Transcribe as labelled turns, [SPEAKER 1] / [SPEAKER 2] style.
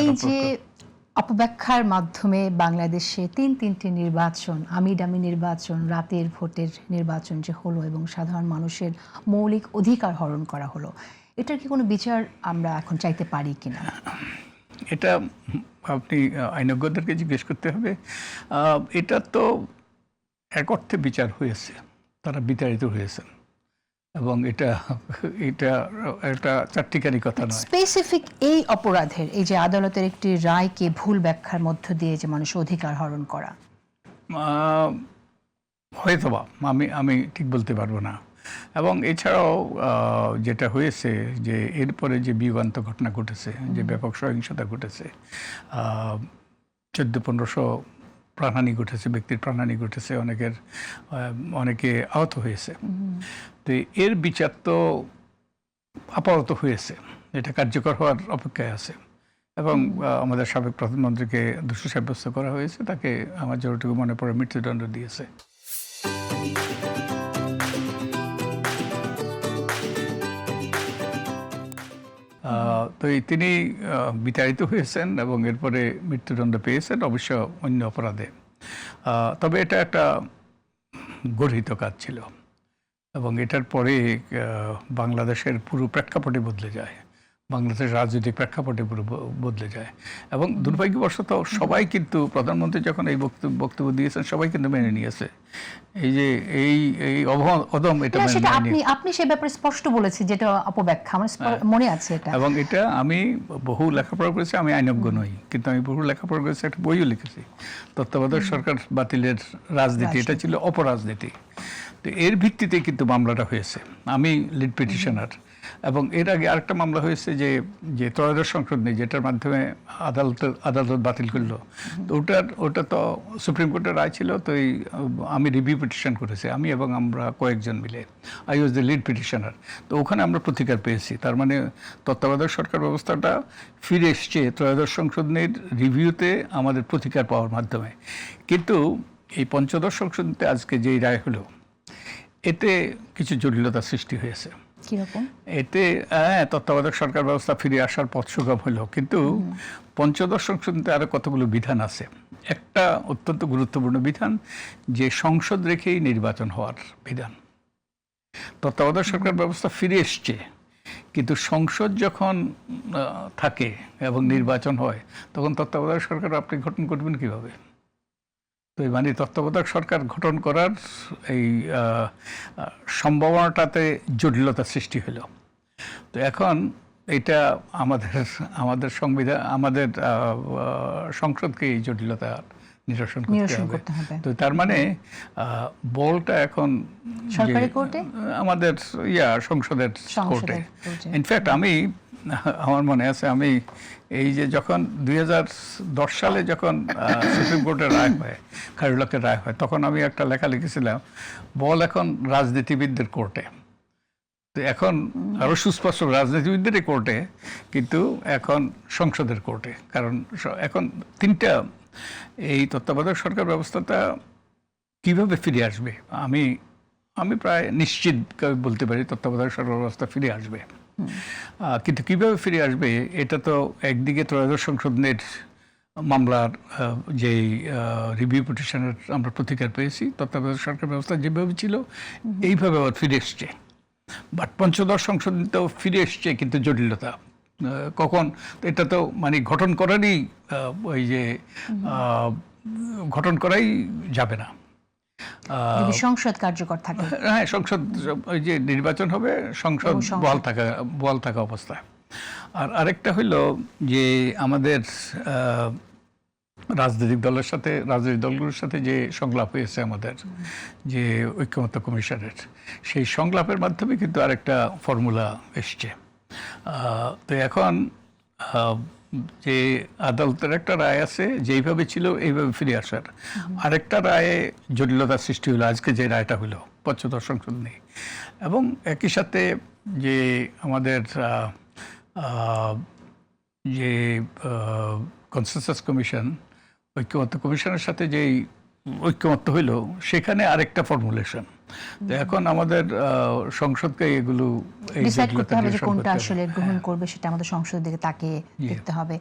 [SPEAKER 1] এই যে অপব্যাখ্যার মাধ্যমে বাংলাদেশে তিনটি নির্বাচন, আমি ডামি নির্বাচন, রাতের ভোটের নির্বাচন যে হলো এবং সাধারণ মানুষের মৌলিক অধিকার হরণ করা হলো, এটার কি কোনো বিচার আমরা এখন চাইতে পারি কিনা?
[SPEAKER 2] এটা আপনি আইনজ্ঞদেরকে জিজ্ঞেস করতে হবে। এটা তো এক অর্থে বিচার হয়েছে, তারা বিতাড়িত হয়েছেন, এবং এটা এটা একটা চারটিখানি কথা নয়।
[SPEAKER 1] স্পেসিফিক এই অপরাধের, এই যে আদালতের একটি রায়কে ভুল ব্যাখ্যার মধ্য দিয়ে যে মানুষের অধিকার হরণ করা,
[SPEAKER 2] হয়তোবা আমি ঠিক বলতে পারবো না। এবং এছাড়াও যেটা হয়েছে যে এরপরে যে বিভ্রান্ত ঘটনা ঘটেছে, যে ব্যাপক সহিংসতা ঘটেছে, 1400-1500 প্রাণহানি ঘটেছে, ব্যক্তির প্রাণহানি ঘটেছে, অনেকে আহত হয়েছে। তো এর বিচার তো আপাতত হয়েছে, এটা কার্যকর হওয়ার অপেক্ষায় আছে। এবং আমাদের সাবেক প্রধানমন্ত্রীকে দোষী সাব্যস্ত করা হয়েছে, তাকে আমার যতটুকু মনে পড়ে মৃত্যুদণ্ড দিয়েছে। তো তিনি বিতাড়িত হয়েছেন এবং এরপরে মৃত্যুদণ্ড পেয়েছেন, অবশ্য অন্য অপরাধে। তবে এটা একটা গর্হিত কাজ ছিল, এবং এটার পরে বাংলাদেশের পুরো প্রেক্ষাপটে বদলে যায়, বাংলাদেশের রাজনৈতিক প্রেক্ষাপটে পুরো বদলে যায়। এবং দুর্ভাগ্যবশত সবাই কিন্তু, প্রধানমন্ত্রী যখন এই বক্তব্য দিয়েছেন, সবাই কিন্তু মেনে নিয়েছে। এই যে এই অদম, এটা
[SPEAKER 1] আপনি সে ব্যাপারে স্পষ্ট বলেছেন, যেটা অপব্যাখ্যা, আমার মনে আছে এটা।
[SPEAKER 2] এবং এটা আমি বহু লেখাপড়া করেছি, আমি আইনজ্ঞ নই, কিন্তু আমি বহু লেখাপড়া করেছি, একটা বইও লিখেছি, তত্ত্বাবধায়ক সরকার বাতিলের রাজনীতি, এটা ছিল অপরাজনীতি। তো এর ভিত্তিতে কিন্তু মামলাটা হয়েছে, আমি লিড পিটিশনার। এবং এর আগে আরেকটা মামলা হয়েছে যে ত্রয়োদশ সংশোধনী, যেটার মাধ্যমে আদালত বাতিল করলো। তো ওটা তো সুপ্রিম কোর্টের রায় ছিল। তো আমি রিভিউ পিটিশন করেছি, আমি এবং আমরা কয়েকজন মিলে, I was the lead petitioner. তো ওখানে আমরা প্রতিকার পেয়েছি। তার মানে তত্ত্বাবধায়ক সরকার ব্যবস্থাটা ফিরে এসছে ত্রয়োদশ সংশোধনীর রিভিউতে আমাদের প্রতিকার পাওয়ার মাধ্যমে। কিন্তু এই পঞ্চদশ সংশোধনীতে আজকে যেই রায় হলো, এতে কিছু জটিলতা সৃষ্টি হয়েছে। এতে তত্ত্বাবধায়ক সরকার ব্যবস্থা ফিরে আসার পথ সুগম হলো, কিন্তু পঞ্চদশ সংশোধনীতে আরো কতগুলো বিধান আছে। একটা অত্যন্ত গুরুত্বপূর্ণ বিধান, যে সংসদ রেখেই নির্বাচন হওয়ার বিধান। তত্ত্বাবধায়ক সরকার ব্যবস্থা ফিরে এসছে, কিন্তু সংসদ যখন থাকে এবং নির্বাচন হয়, তখন তত্ত্বাবধায়ক সরকার আপনি গঠন করবেন কিভাবে? তো মানে তত্ত্বাবধায়ক সরকার গঠন করার এই সম্ভাবনাটাতে জটিলতা সৃষ্টি হলো। তো এখন এটা আমাদের সংবিধান, আমাদের সংসদকে এই জটিলতা নিরসন করতে হবে। তো তার মানে বলটা এখন আমাদের সংসদের কোর্টে। ইনফ্যাক্ট আমার মনে আছে, আমি এই যে যখন 2010 সালে যখন সুপ্রিম কোর্টের রায় হয়, খায়রুল্লাহর রায় হয়, তখন আমি একটা লেখা লিখেছিলাম, বল এখন রাজনীতিবিদদের কোর্টে। তো এখন আরো সুস্পষ্ট, রাজনীতিবিদদের কোর্টে, কিন্তু এখন সংসদের কোর্টে। কারণ এখন তিনটা, এই তত্ত্বাবধায়ক সরকার ব্যবস্থাটা কিভাবে ফিরে আসবে, আমি প্রায় নিশ্চিত বলতে পারি তত্ত্বাবধায়ক সরকার ব্যবস্থা ফিরে আসবে। কিন্তু কিভাবে ফিরে আসবে, এটা তো একদিকে ত্রয়োদশ সংশোধনের মামলার যে রিভিউ পিটিশনের আমরা প্রতিকার পেয়েছি, তত্ত্বাবধায়ক সরকার ব্যবস্থা যেভাবে ছিল এইভাবে আবার ফিরে এসছে। বাট পঞ্চদশ সংশোধনীতেও ফিরে এসছে, কিন্তু জটিলতা কখন, এটা তো মানে গঠন করারই গঠন করাই যাবে না,
[SPEAKER 1] সংসদ কার্যকর থাকে।
[SPEAKER 2] হ্যাঁ, সংসদ, ওই যে নির্বাচন হবে, সংসদ বহাল থাকা অবস্থায়। আর আরেকটা হইল যে আমাদের রাজনৈতিক দলগুলোর সাথে যে সংলাপ হয়েছে আমাদের, যে ঐক্যমত্য কমিশনের, সেই সংলাপের মাধ্যমে কিন্তু আরেকটা ফর্মুলা এসছে। তো এখন যে আদালতের একটা রায় আছে, যেইভাবে ছিল এইভাবে ফিরে আসার, আরেকটা রায়ে জটিলতার সৃষ্টি হলো, আজকে যে রায়টা হলো পঞ্চদশ সংশোধনী। এবং একই সাথে যে আমাদের যে কনসেনসাস কমিশন, ঐক্যমত্য কমিশনের সাথে যেই ঐক্যমত্য হইল, সেখানে আরেকটা ফর্মুলেশন। তো এখন আমাদের সংসদকে এগুলো
[SPEAKER 1] ডিসাইড করতে হবে যে কোনটা আসলে গ্রহণ করবে, সেটা আমাদের সংসদের দিকে তাকিয়ে দেখতে হবে।